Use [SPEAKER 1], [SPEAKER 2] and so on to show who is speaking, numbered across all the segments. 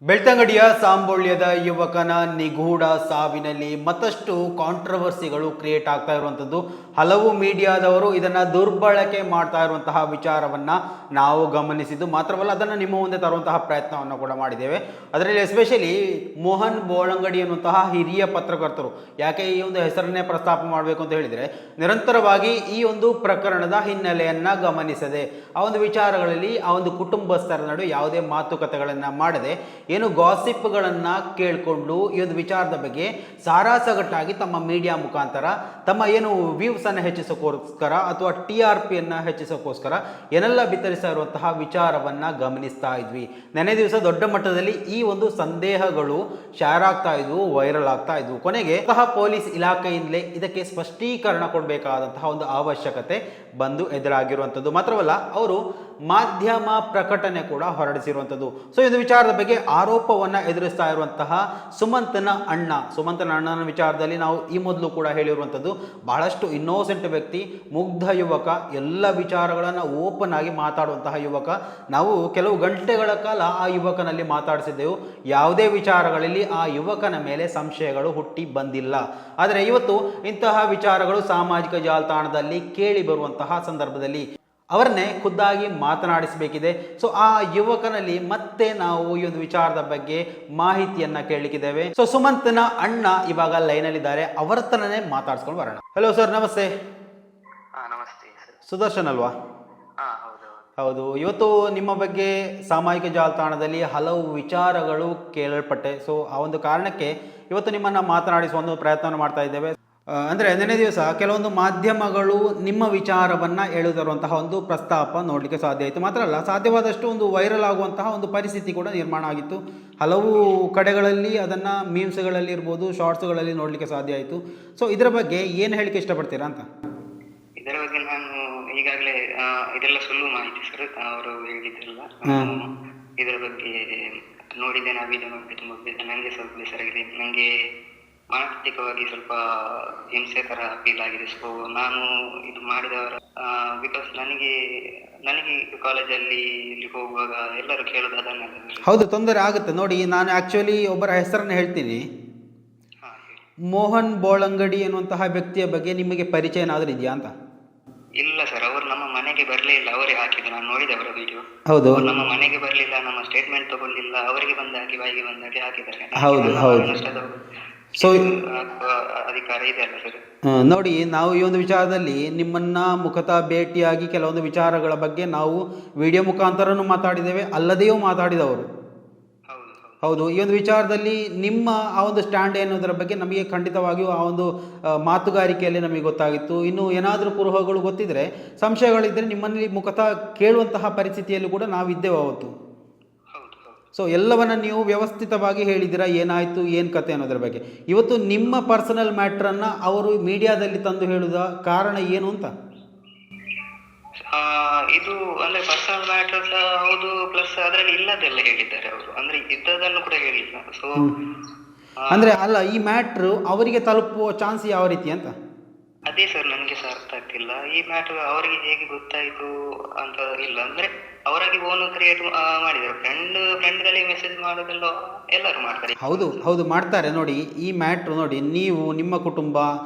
[SPEAKER 1] ಬೆಳ್ತಂಗಡಿಯ ಸಾಂಬೋಳ್ಯದ ಯುವಕನ ನಿಗೂಢ ಸಾವಿನಲ್ಲಿ ಮತ್ತಷ್ಟು ಕಾಂಟ್ರವರ್ಸಿಗಳು ಕ್ರಿಯೇಟ್ ಆಗ್ತಾ ಇರುವಂಥದ್ದು. ಹಲವು ಮೀಡಿಯಾದವರು ಇದನ್ನು ದುರ್ಬಳಕೆ ಮಾಡ್ತಾ ಇರುವಂತಹ ವಿಚಾರವನ್ನು ನಾವು ಗಮನಿಸಿದ್ದು ಮಾತ್ರವಲ್ಲ, ಅದನ್ನು ನಿಮ್ಮ ಮುಂದೆ ತರುವಂತಹ ಪ್ರಯತ್ನವನ್ನು ಕೂಡ ಮಾಡಿದ್ದೇವೆ. ಅದರಲ್ಲಿ ಎಸ್ಪೆಷಲಿ ಮೋಹನ್ ಬೋಳಂಗಡಿ ಅನ್ನುವಂತಹ ಹಿರಿಯ ಪತ್ರಕರ್ತರು, ಯಾಕೆ ಈ ಒಂದು ಹೆಸರನ್ನೇ ಪ್ರಸ್ತಾಪ ಮಾಡಬೇಕು ಅಂತ ಹೇಳಿದರೆ, ನಿರಂತರವಾಗಿ ಈ ಒಂದು ಪ್ರಕರಣದ ಹಿನ್ನೆಲೆಯನ್ನು ಗಮನಿಸದೆ ಆ ಒಂದು ವಿಚಾರಗಳಲ್ಲಿ ಆ ಒಂದು ಕುಟುಂಬಸ್ಥರ ನಡುವೆ ಯಾವುದೇ ಮಾತುಕತೆಗಳನ್ನು ಮಾಡದೆ ಏನು ಗಾಸಿಪ್ಗಳನ್ನು ಕೇಳಿಕೊಂಡು ಈ ಒಂದು ವಿಚಾರದ ಬಗ್ಗೆ ಸಾರಾಸಗಟ್ಟಾಗಿ ತಮ್ಮ ಮೀಡಿಯಾ ಮುಖಾಂತರ ತಮ್ಮ ಏನು ವ್ಯೂಸನ್ನು ಹೆಚ್ಚಿಸೋಕ್ಕೋಸ್ಕರ ಅಥವಾ TRP ಹೆಚ್ಚಿಸೋಕ್ಕೋಸ್ಕರ ಏನೆಲ್ಲ ಬಿತ್ತರಿಸ್ತಾ ಇರುವಂತಹ ವಿಚಾರವನ್ನು ಗಮನಿಸ್ತಾ ಇದ್ವಿ. ನೆನೆ ದಿವಸ ದೊಡ್ಡ ಮಟ್ಟದಲ್ಲಿ ಈ ಒಂದು ಸಂದೇಹಗಳು ಶೇರ್ ಆಗ್ತಾ ಇದ್ವು, ವೈರಲ್ ಆಗ್ತಾ ಇದ್ವು. ಕೊನೆಗೆ ಪೊಲೀಸ್ ಇಲಾಖೆಯಿಂದಲೇ ಇದಕ್ಕೆ ಸ್ಪಷ್ಟೀಕರಣ ಕೊಡಬೇಕಾದಂತಹ ಒಂದು ಅವಶ್ಯಕತೆ ಬಂದು ಎದುರಾಗಿರುವಂಥದ್ದು. ಮಾತ್ರವಲ್ಲ, ಅವರು ಮಾಧ್ಯಮ ಪ್ರಕಟಣೆ ಕೂಡ ಹೊರಡಿಸಿರುವಂಥದ್ದು. ಸೊ ಇದು ವಿಚಾರದ ಬಗ್ಗೆ ಆರೋಪವನ್ನು ಎದುರಿಸ್ತಾ ಇರುವಂತಹ ಸುಮಂತನ ಅಣ್ಣನ ವಿಚಾರದಲ್ಲಿ ನಾವು ಈ ಮೊದಲು ಕೂಡ ಹೇಳಿರುವಂಥದ್ದು, ಬಹಳಷ್ಟು ಇನ್ನೋಸೆಂಟ್ ವ್ಯಕ್ತಿ, ಮುಗ್ಧ ಯುವಕ, ಎಲ್ಲ ವಿಚಾರಗಳನ್ನು ಓಪನ್ ಆಗಿ ಮಾತಾಡುವಂತಹ ಯುವಕ. ನಾವು ಕೆಲವು ಗಂಟೆಗಳ ಕಾಲ ಆ ಯುವಕನಲ್ಲಿ ಮಾತಾಡಿಸಿದ್ದೆವು. ಯಾವುದೇ ವಿಚಾರಗಳಲ್ಲಿ ಆ ಯುವಕನ ಮೇಲೆ ಸಂಶಯಗಳು ಹುಟ್ಟಿ ಬಂದಿಲ್ಲ. ಆದರೆ ಇವತ್ತು ಇಂತಹ ವಿಚಾರಗಳು ಸಾಮಾಜಿಕ ಜಾಲತಾಣದಲ್ಲಿ ಕೇಳಿ ಬರುವಂತಹ ಸಂದರ್ಭದಲ್ಲಿ ಅವರನ್ನೇ ಖುದ್ದಾಗಿ ಮಾತನಾಡಿಸಬೇಕಿದೆ. ಸೊ ಆ ಯುವಕನಲ್ಲಿ ಮತ್ತೆ ನಾವು ಈ ಒಂದು ವಿಚಾರದ ಬಗ್ಗೆ ಮಾಹಿತಿಯನ್ನ ಕೇಳಲಿಕ್ಕಿದ್ದೇವೆ. ಸೊ ಸುಮಂತನ ಅಣ್ಣ ಇವಾಗ ಲೈನಲ್ಲಿದ್ದಾರೆ, ಅವರ ತರನೇ ಮಾತಾಡ್ಸ್ಕೊಂಡು ಬರೋಣ. ಹಲೋ ಸರ್, ನಮಸ್ತೆ.
[SPEAKER 2] ನಮಸ್ತೆ.
[SPEAKER 1] ಸುದರ್ಶನ್ ಅಲ್ವಾ? ಹೌದು. ಇವತ್ತು ನಿಮ್ಮ ಬಗ್ಗೆ ಸಾಮಾಜಿಕ ಜಾಲತಾಣದಲ್ಲಿ ಹಲವು ವಿಚಾರಗಳು ಕೇಳಲ್ಪಟ್ಟೆ. ಸೊ ಆ ಒಂದು ಕಾರಣಕ್ಕೆ ಇವತ್ತು ನಿಮ್ಮನ್ನು ಮಾತನಾಡಿಸುವ ಒಂದು ಪ್ರಯತ್ನವನ್ನು ಮಾಡ್ತಾ ಇದ್ದೇವೆ. ಅಂದರೆ ನೆನೆ ದಿವಸ ಕೆಲವೊಂದು ಮಾಧ್ಯಮಗಳು ನಿಮ್ಮ ವಿಚಾರವನ್ನು ಎಳೆದಿರುವಂತಹ ಒಂದು ಪ್ರಸ್ತಾಪ ನೋಡಲಿಕ್ಕೆ ಸಾಧ್ಯ ಆಯಿತು. ಮಾತ್ರ ಅಲ್ಲ, ಸಾಧ್ಯವಾದಷ್ಟು ಒಂದು ವೈರಲ್ ಆಗುವಂತಹ ಒಂದು ಪರಿಸ್ಥಿತಿ ಕೂಡ ನಿರ್ಮಾಣ ಆಗಿತ್ತು. ಹಲವು ಕಡೆಗಳಲ್ಲಿ ಅದನ್ನು ಮೀಮ್ಸ್ಗಳಲ್ಲಿ ಇರ್ಬೋದು, ಶಾರ್ಟ್ಸ್ಗಳಲ್ಲಿ ನೋಡಲಿಕ್ಕೆ ಸಾಧ್ಯ ಆಯಿತು. ಸೊ ಇದರ ಬಗ್ಗೆ ಏನು ಹೇಳಿಕೆ ಇಷ್ಟಪಡ್ತೀರಾ ಅಂತ?
[SPEAKER 2] ಇದರ ಬಗ್ಗೆ ನಾನು ಈಗಾಗಲೇ ಇದೆಲ್ಲ ಸುಳ್ಳು ಮಾಹಿತಿ ಸರ್, ಅವರು ಹೇಳಿದ್ರಲ್ಲ, ಇದರ ಬಗ್ಗೆ ನೋಡಿದ್ದೇನೆ, ಆ ವಿಡಿಯೋ ನೋಡಿ ತುಂಬ ನನಗೆ ಸ್ವಲ್ಪ ಬೇಸರಾಗಿದೆ. ನನಗೆ ಮಾನಸಿಕವಾಗಿ ಸ್ವಲ್ಪ ಹಿಂಸೆಕರ ಫೀಲ್ ಆಗಿದೆ. ಸೊ ನಾನು ಇದು ಮಾಡಿದವರ ಬಿಕಾಸ್ ನನಗೆ ಕಾಲೇಜಲ್ಲಿ ಇಲ್ಲಿ ಹೋಗುವಾಗ ಎಲ್ಲರೂ ಕೇಳೋದು ಅದನ್ನೇ.
[SPEAKER 1] ಹೌದು, ತೊಂದರೆ ಆಗುತ್ತೆ ನೋಡಿ. ನಾನು ಆ್ಯಕ್ಚುಲಿ ಒಬ್ಬರ ಹೆಸರನ್ನು ಹೇಳ್ತೀನಿ. ಮೋಹನ್ ಬೋಳಂಗಡಿ ಎನ್ನುವಂತಹ ವ್ಯಕ್ತಿಯ ಬಗ್ಗೆ ನಿಮಗೆ ಪರಿಚಯ ಏನಾದರೂ ಇದೆಯಾ ಅಂತ?
[SPEAKER 2] ಇಲ್ಲ ಸರ್, ಅವರು ನಮ್ಮ ಮನೆಗೆ ಬರಲೇ ಇಲ್ಲ. ಅವರೇ ಹಾಕಿದ್ರು, ನಾನು ನೋಡಿದೆ ಅವರ ವಿಡಿಯೋ.
[SPEAKER 1] ಹೌದು,
[SPEAKER 2] ನಮ್ಮ ಮನೆಗೆ ಬರಲಿಲ್ಲ, ನಮ್ಮ ಸ್ಟೇಟ್ಮೆಂಟ್ ತಗೊಳ್ಳಿಲ್ಲ, ಅವರಿಗೆ ಬಂದಾಗಿ ಬಾಯಿಗೆ ಬಂದಾಗಿ ಹಾಕಿದ್ದಾರೆ.
[SPEAKER 1] ಹೌದು. ಸೊ
[SPEAKER 2] ಅಧಿಕಾರ ಇದೆ ಅಲ್ಲ ಸರ್?
[SPEAKER 1] ನೋಡಿ, ನಾವು ಈ ಒಂದು ವಿಚಾರದಲ್ಲಿ ನಿಮ್ಮನ್ನ ಮುಖತಃ ಭೇಟಿಯಾಗಿ ಕೆಲವೊಂದು ವಿಚಾರಗಳ ಬಗ್ಗೆ ನಾವು ವಿಡಿಯೋ ಮುಖಾಂತರನೂ ಮಾತಾಡಿದ್ದೇವೆ, ಅಲ್ಲದೆಯೂ ಮಾತಾಡಿದವರು. ಹೌದು, ಈ ಒಂದು ವಿಚಾರದಲ್ಲಿ ನಿಮ್ಮ ಆ ಒಂದು ಸ್ಟ್ಯಾಂಡ್ ಎನ್ನುವುದರ ಬಗ್ಗೆ ನಮಗೆ ಖಂಡಿತವಾಗಿಯೂ ಆ ಒಂದು ಮಾತುಗಾರಿಕೆಯಲ್ಲಿ ನಮಗೆ ಗೊತ್ತಾಗಿತ್ತು. ಇನ್ನು ಏನಾದರೂ ಕುರುಹಗಳು ಗೊತ್ತಿದ್ರೆ, ಸಂಶಯಗಳಿದ್ದರೆ ನಿಮ್ಮಲ್ಲಿ ಮುಖತಃ ಕೇಳುವಂತಹ ಪರಿಸ್ಥಿತಿಯಲ್ಲೂ ಕೂಡ ನಾವಿದ್ದೇವೆ ಅವತ್ತು. ಸೊ ಎಲ್ಲವನ್ನ ನೀವು ವ್ಯವಸ್ಥಿತವಾಗಿ ಹೇಳಿದ್ದೀರಾ, ಏನಾಯಿತು, ಏನು ಕತೆ ಅನ್ನೋದ್ರ ಬಗ್ಗೆ. ಇವತ್ತು ನಿಮ್ಮ ಪರ್ಸನಲ್ ಮ್ಯಾಟ್ರನ್ನು ಅವರು ಮೀಡಿಯಾದಲ್ಲಿ ತಂದು ಹೇಳುವ ಕಾರಣ ಏನು ಅಂತ?
[SPEAKER 2] ಇದು ಅಂದ್ರೆ ಪರ್ಸನಲ್ ಮ್ಯಾಟರ್ ಹೌದು, ಪ್ಲಸ್ ಅದರಲ್ಲಿ ಇಲ್ಲದೆಲ್ಲ ಹೇಳಿದ್ದಾರೆ ಅವರು, ಅಂದ್ರೆ ಇದ್ದದನ್ನು ಕೂಡ ಹೇಳಿಲ್ಲ. ಸೊ
[SPEAKER 1] ಅಂದ್ರೆ ಅಲ್ಲ, ಈ ಮ್ಯಾಟ್ರು ಅವರಿಗೆ ತಲುಪುವ ಚಾನ್ಸ್ ಯಾವ ರೀತಿ ಅಂತ?
[SPEAKER 2] ಅದೇ ಸರ್, ನನಗೆ ಸಹ ಅರ್ಥ ಆಗ್ತಿಲ್ಲ. ಈ ಮ್ಯಾಟರ್ ಅವರಿಗೆ ಹೇಗೆ ಗೊತ್ತಾಯ್ತು ಅಂತ ಇಲ್ಲ. ಅಂದ್ರೆ ಅವರಾಗಿ ಓನ್ ಕ್ರಿಯೇಟ್ ಮಾಡಿದ್ದಾರೆ. ಫ್ರೆಂಡ್ಗಳಿಗೆ ಮೆಸೇಜ್ ಮಾಡೋದೆಲ್ಲ ಎಲ್ಲರೂ ಮಾಡ್ತಾರೆ.
[SPEAKER 1] ಹೌದು ಮಾಡ್ತಾರೆ. ನೋಡಿ, ಈ ಮ್ಯಾಟ್ರು ನೋಡಿ, ನೀವು, ನಿಮ್ಮ ಕುಟುಂಬ,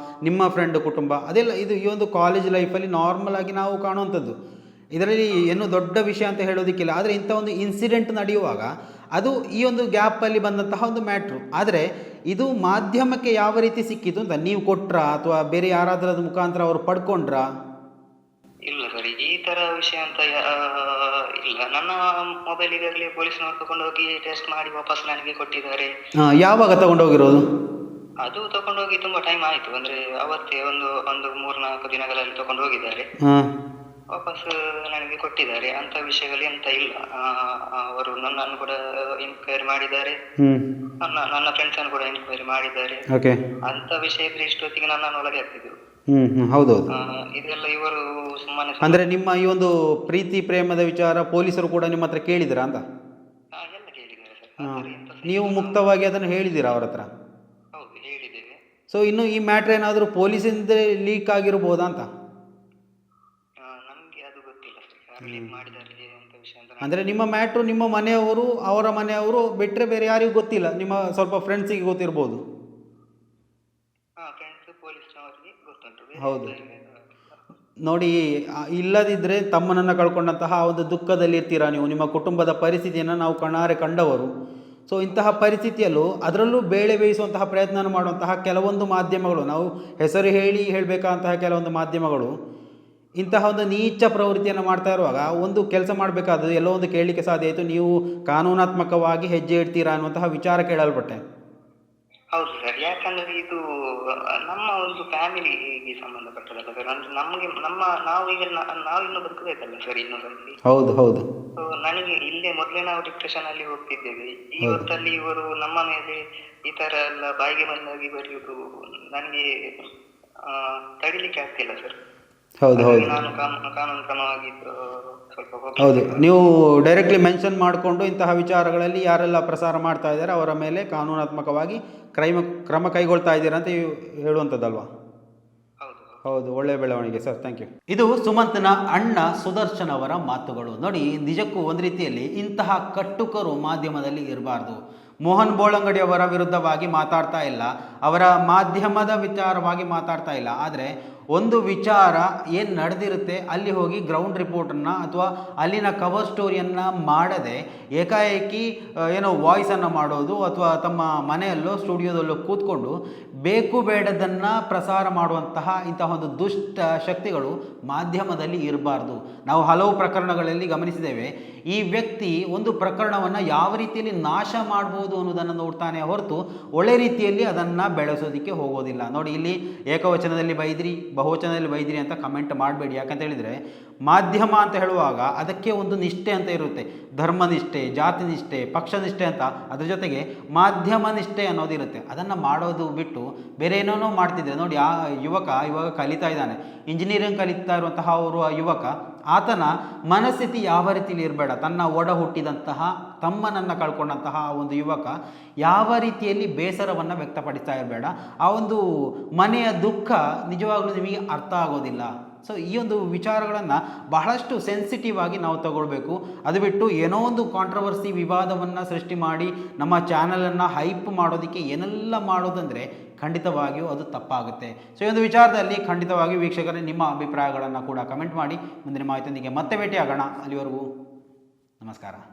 [SPEAKER 1] ನಿಮ್ಮ ಫ್ರೆಂಡ್ ಕುಟುಂಬ, ಅದೆಲ್ಲ ಇದು ಈ ಒಂದು ಕಾಲೇಜ್ ಲೈಫಲ್ಲಿ ನಾರ್ಮಲ್ ಆಗಿ ನಾವು ಕಾಣುವಂಥದ್ದು. ಇದರಲ್ಲಿ ಏನು ದೊಡ್ಡ ವಿಷಯ ಅಂತ ಹೇಳೋದಕ್ಕಿಲ್ಲ. ಆದರೆ ಇಂಥ ಒಂದು ಇನ್ಸಿಡೆಂಟ್ ನಡೆಯುವಾಗ ಅದು ಈ ಒಂದು ಗ್ಯಾಪಲ್ಲಿ ಬಂದಂತಹ ಒಂದು ಮ್ಯಾಟ್ರು. ಆದರೆ ಇದು ಮಾಧ್ಯಮಕ್ಕೆ ಯಾವ ರೀತಿ ಸಿಕ್ಕಿತು ಅಂತ ನೀವು ಕೊಟ್ರಾ ಅಥವಾ ಬೇರೆ ಯಾರಾದ್ರೂ ಮುಖಾಂತರ ಅವರು ಪಡ್ಕೊಂಡ್ರಾ?
[SPEAKER 2] ಇಲ್ಲ ಸರ್, ಈ ತರ ವಿಷಯ ಅಂತ ಇಲ್ಲ. ನನ್ನ ಮೊಬೈಲ್ ಈಗಾಗಲೇ ಪೊಲೀಸ್ನವರು ತಗೊಂಡೋಗಿ ಟೆಸ್ಟ್ ಮಾಡಿ ವಾಪಸ್ ನನಗೆ ಕೊಟ್ಟಿದ್ದಾರೆ.
[SPEAKER 1] ಯಾವಾಗ ತಗೊಂಡೋಗಿರೋದು?
[SPEAKER 2] ಅದು ತಗೊಂಡೋಗಿ ತುಂಬಾ ಟೈಮ್ ಆಯ್ತು. ಅಂದ್ರೆ ಅವತ್ತೇ ಒಂದು 3-4 ದಿನಗಳಲ್ಲಿ ತಗೊಂಡು ಹೋಗಿದ್ದಾರೆ, ವಾಪಸ್ ನನಗೆ ಕೊಟ್ಟಿದ್ದಾರೆ. ಅಂತ ವಿಷಯಗಳು ಎಂತ ಇಲ್ಲ. ಅವರು ನನ್ನನ್ನು ಕೂಡ ಎನ್ಕ್ವೈರಿ ಮಾಡಿದ್ದಾರೆ, ನನ್ನ ಫ್ರೆಂಡ್ಸ್ ಅನ್ನು ಕೂಡ ಎನ್ಕ್ವೈರಿ ಮಾಡಿದ್ದಾರೆ. ಅಂತ ವಿಷಯ ಇದ್ರೆ ಇಷ್ಟೊತ್ತಿಗೆ ನನ್ನನ್ನು ಒಳಗೆ ಹಾಕ್ತಿದ್ರು.
[SPEAKER 1] ಹೌದು,
[SPEAKER 2] ಇದೆಲ್ಲ ಇವರು ಸುಮ್ಮನೆ.
[SPEAKER 1] ಅಂದ್ರೆ ನಿಮ್ಮ ಈ ಒಂದು ಪ್ರೀತಿ ಪ್ರೇಮದ ವಿಚಾರ ಪೊಲೀಸರು ಕೂಡ ನಿಮ್ಮ ಹತ್ರ ಕೇಳಿದಿರಾ ಅಂತ?
[SPEAKER 2] ಎಲ್ಲ ಕೇಳಿದ್ದಾರೆ ಸರ್.
[SPEAKER 1] ನೀವು ಮುಕ್ತವಾಗಿ ಅದನ್ನು ಹೇಳಿದ್ದೀರಾ ಅವ್ರ ಹತ್ರ?
[SPEAKER 2] ಹೌದು, ಹೇಳಿದ್ದೇವೆ.
[SPEAKER 1] ಸೊ ಇನ್ನು ಈ ಮ್ಯಾಟ್ರ್ ಏನಾದರೂ ಪೊಲೀಸಿಂದ ಲೀಕ್ ಆಗಿರ್ಬೋದಾ ಅಂತ?
[SPEAKER 2] ನಮ್ಗೆ ಅದು ಗೊತ್ತಿಲ್ಲ ಸರ್, ಯಾರು ಲೀಕ್ ಮಾಡಿದ್ದಾರೆ ಅಂತ ವಿಷಯ ಅಂತ
[SPEAKER 1] ಅಂದರೆ ನಿಮ್ಮ ಮ್ಯಾಟ್ರು ನಿಮ್ಮ ಮನೆಯವರು ಅವರ ಮನೆಯವರು ಬಿಟ್ಟರೆ ಬೇರೆ ಯಾರಿಗೂ ಗೊತ್ತಿಲ್ಲ, ನಿಮ್ಮ ಸ್ವಲ್ಪ ಫ್ರೆಂಡ್ಸಿಗೆ ಗೊತ್ತಿರ್ಬೋದು.
[SPEAKER 2] ಫ್ರೆಂಡ್ಸ್ ಪೊಲೀಸ್ನವರಿಗೆ ಗೊತ್ತುಂಟು.
[SPEAKER 1] ಹೌದು. ನೋಡಿ, ಇಲ್ಲದಿದ್ದರೆ ತಮ್ಮನನ್ನು ಕಳ್ಕೊಂಡಂತಹ ಒಂದು ದುಃಖದಲ್ಲಿ ಇರ್ತೀರಾ ನೀವು. ನಿಮ್ಮ ಕುಟುಂಬದ ಪರಿಸ್ಥಿತಿಯನ್ನು ನಾವು ಕಣ್ಣಾರೆ ಕಂಡವರು. ಸೊ ಇಂತಹ ಪರಿಸ್ಥಿತಿಯಲ್ಲೂ ಅದರಲ್ಲೂ ಬೇಳೆ ಬೇಯಿಸುವಂತಹ ಪ್ರಯತ್ನ ಮಾಡುವಂತಹ ಕೆಲವೊಂದು ಮಾಧ್ಯಮಗಳು, ನಾವು ಹೆಸರು ಹೇಳಬೇಕಾದಂತಹ ಕೆಲವೊಂದು ಮಾಧ್ಯಮಗಳು ಇಂತಹ ಒಂದು ನೀಚ ಪ್ರವೃತ್ತಿಯನ್ನು ಮಾಡ್ತಾ ಇರುವಾಗ ಒಂದು ಕೆಲಸ ಮಾಡಬೇಕಾದ್ದು ಎಲ್ಲೋ ಒಂದು ಕೇಳಲಿಕ್ಕೆ ಸಾಧ್ಯ ಆಯಿತು, ನೀವು ಕಾನೂನಾತ್ಮಕವಾಗಿ ಹೆಜ್ಜೆ ಇಡ್ತೀರಾ ಅನ್ನುವಂತಹ ವಿಚಾರ ಕೇಳಲ್ಪಟ್ಟೆ.
[SPEAKER 2] ಹೌದು ಸರ್, ಯಾಕಂದ್ರೆ ಇದು ನಮ್ಮ ಒಂದು ಫ್ಯಾಮಿಲಿಗೆ ಸಂಬಂಧಪಟ್ಟದಲ್ಲ ಸರ್. ಅಂದ್ರೆ ನಮಗೆ ನಾವು ಇನ್ನು ಬದುಕಬೇಕಲ್ಲ ಸರ್, ಇನ್ನು ಸ್ವಲ್ಪ.
[SPEAKER 1] ಹೌದು ಹೌದು.
[SPEAKER 2] ಸೊ ನನಗೆ ಇಲ್ಲೇ ಮೊದಲೇ ನಾವು ಡಿಪ್ರೆಷನ್ ಅಲ್ಲಿ ಹೋಗ್ತಿದ್ದೇವೆ. ಇವತ್ತಲ್ಲಿ ಇವರು ನಮ್ಮ ಮೇಲೆ ಈ ತರ ಎಲ್ಲ ಬಾಯಿಗೆ ಬಂದಾಗಿ ಬರೆಯುವುದು ನನಗೆ ತಡಿಲಿಕ್ಕೆ ಆಗ್ತಿಲ್ಲ ಸರ್.
[SPEAKER 1] ಹೌದು ಹೌದು
[SPEAKER 2] ನಾನು ಕಾನೂನು ಕ್ರಮವಾಗಿ ಸ್ವಲ್ಪ
[SPEAKER 1] ಹೌದು. ನೀವು ಡೈರೆಕ್ಟ್ಲಿ ಮೆನ್ಷನ್ ಮಾಡಿಕೊಂಡು ಇಂತಹ ವಿಚಾರಗಳಲ್ಲಿ ಯಾರೆಲ್ಲ ಪ್ರಸಾರ ಮಾಡ್ತಾ ಇದ್ದಾರೆ ಅವರ ಮೇಲೆ ಕಾನೂನಾತ್ಮಕವಾಗಿ ಕ್ರಮ ಕೈಗೊಳ್ತಾ ಇದ್ದೀರಾ ಅಂತ ಹೇಳುವಂಥದ್ದಲ್ವಾ? ಹೌದು, ಒಳ್ಳೆಯ ಬೆಳವಣಿಗೆ ಸರ್, ಥ್ಯಾಂಕ್ ಯು. ಇದು ಸುಮಂತ್ನ ಅಣ್ಣ ಸುದರ್ಶನ್ ಅವರ ಮಾತುಗಳು. ನೋಡಿ, ನಿಜಕ್ಕೂ ಒಂದು ರೀತಿಯಲ್ಲಿ ಇಂತಹ ಕಟ್ಟುಕರು ಮಾಧ್ಯಮದಲ್ಲಿ ಇರಬಾರ್ದು. ಮೋಹನ್ ಬೋಳಂಗಡಿ ಅವರ ವಿರುದ್ಧವಾಗಿ ಮಾತಾಡ್ತಾ ಇಲ್ಲ, ಅವರ ಮಾಧ್ಯಮದ ವಿಚಾರವಾಗಿ ಮಾತಾಡ್ತಾ ಇಲ್ಲ. ಆದರೆ ಒಂದು ವಿಚಾರ ಏನು ನಡೆದಿರುತ್ತೆ ಅಲ್ಲಿ ಹೋಗಿ ಗ್ರೌಂಡ್ ರಿಪೋರ್ಟನ್ನು ಅಥವಾ ಅಲ್ಲಿನ ಕವರ್ ಸ್ಟೋರಿಯನ್ನು ಮಾಡದೆ ಏಕಾಏಕಿ ಏನೋ ವಾಯ್ಸನ್ನು ಮಾಡೋದು ಅಥವಾ ತಮ್ಮ ಮನೆಯಲ್ಲೋ ಸ್ಟುಡಿಯೋದಲ್ಲೋ ಕೂತ್ಕೊಂಡು ಬೇಕು ಬೇಡದನ್ನು ಪ್ರಸಾರ ಮಾಡುವಂತಹ ಇಂತಹ ಒಂದು ದುಷ್ಟ ಶಕ್ತಿಗಳು ಮಾಧ್ಯಮದಲ್ಲಿ ಇರಬಾರ್ದು. ನಾವು ಹಲವು ಪ್ರಕರಣಗಳಲ್ಲಿ ಗಮನಿಸಿದ್ದೇವೆ, ಈ ವ್ಯಕ್ತಿ ಒಂದು ಪ್ರಕರಣವನ್ನು ಯಾವ ರೀತಿಯಲ್ಲಿ ನಾಶ ಮಾಡ್ಬೋದು ಅನ್ನೋದನ್ನು ನೋಡ್ತಾನೆ ಹೊರತು ಒಳ್ಳೆ ರೀತಿಯಲ್ಲಿ ಅದನ್ನು ಬೆಳೆಸೋದಕ್ಕೆ ಹೋಗೋದಿಲ್ಲ. ನೋಡಿ, ಇಲ್ಲಿ ಏಕವಚನದಲ್ಲಿ ಬೈದ್ರಿ, ಬಹುವಚನದಲ್ಲಿ ಬೈದ್ರಿ ಅಂತ ಕಮೆಂಟ್ ಮಾಡಬೇಡಿ. ಯಾಕಂತ ಹೇಳಿದರೆ ಮಾಧ್ಯಮ ಅಂತ ಹೇಳುವಾಗ ಅದಕ್ಕೆ ಒಂದು ನಿಷ್ಠೆ ಅಂತ ಇರುತ್ತೆ, ಧರ್ಮನಿಷ್ಠೆ, ಜಾತಿ ನಿಷ್ಠೆ, ಪಕ್ಷ ನಿಷ್ಠೆ ಅಂತ. ಅದ್ರ ಜೊತೆಗೆ ಮಾಧ್ಯಮ ನಿಷ್ಠೆ ಅನ್ನೋದಿರುತ್ತೆ. ಅದನ್ನು ಮಾಡೋದು ಬಿಟ್ಟು ಬೇರೆ ಏನೇನೋ ಮಾಡ್ತಿದ್ರೆ ನೋಡಿ, ಆ ಯುವಕ ಇವಾಗ ಕಲಿತಾ ಇದ್ದಾನೆ, ಇಂಜಿನಿಯರಿಂಗ್ ಕಲಿತಾ ಇರುವಂತಹ ಆ ಯುವಕ, ಆತನ ಮನಸ್ಥಿತಿ ಯಾವ ರೀತಿಯಲ್ಲಿ ಇರಬೇಡ. ತನ್ನ ಒಡ ಹುಟ್ಟಿದಂತಹ ತಮ್ಮನನ್ನು ಕಳ್ಕೊಂಡಂತಹ ಒಂದು ಯುವಕ ಯಾವ ರೀತಿಯಲ್ಲಿ ಬೇಸರವನ್ನು ವ್ಯಕ್ತಪಡಿಸ್ತಾ ಇರಬೇಡ. ಆ ಒಂದು ಮನೆಯ ದುಃಖ ನಿಜವಾಗ್ಲೂ ನಿಮಗೆ ಅರ್ಥ ಆಗೋದಿಲ್ಲ. ಸೊ ಈ ಒಂದು ವಿಚಾರಗಳನ್ನು ಬಹಳಷ್ಟು ಸೆನ್ಸಿಟಿವ್ ಆಗಿ ನಾವು ತಗೊಳ್ಬೇಕು. ಅದು ಬಿಟ್ಟು ಏನೋ ಒಂದು ಕಾಂಟ್ರವರ್ಸಿ ವಿವಾದವನ್ನು ಸೃಷ್ಟಿ ಮಾಡಿ ನಮ್ಮ ಚಾನಲನ್ನು ಹೈಪ್ ಮಾಡೋದಕ್ಕೆ ಏನೆಲ್ಲ ಮಾಡೋದಂದರೆ ಖಂಡಿತವಾಗಿಯೂ ಅದು ತಪ್ಪಾಗುತ್ತೆ. ಸೊ ಈ ಒಂದು ವಿಚಾರದಲ್ಲಿ ಖಂಡಿತವಾಗಿಯೂ ವೀಕ್ಷಕರೇ ನಿಮ್ಮ ಅಭಿಪ್ರಾಯಗಳನ್ನು ಕೂಡ ಕಮೆಂಟ್ ಮಾಡಿ. ಮುಂದಿನ ಮಾಹಿತಿಯೊಂದಿಗೆ ಮತ್ತೆ ಭೇಟಿ ಆಗೋಣ. ಅಲ್ಲಿವರೆಗೂ ನಮಸ್ಕಾರ.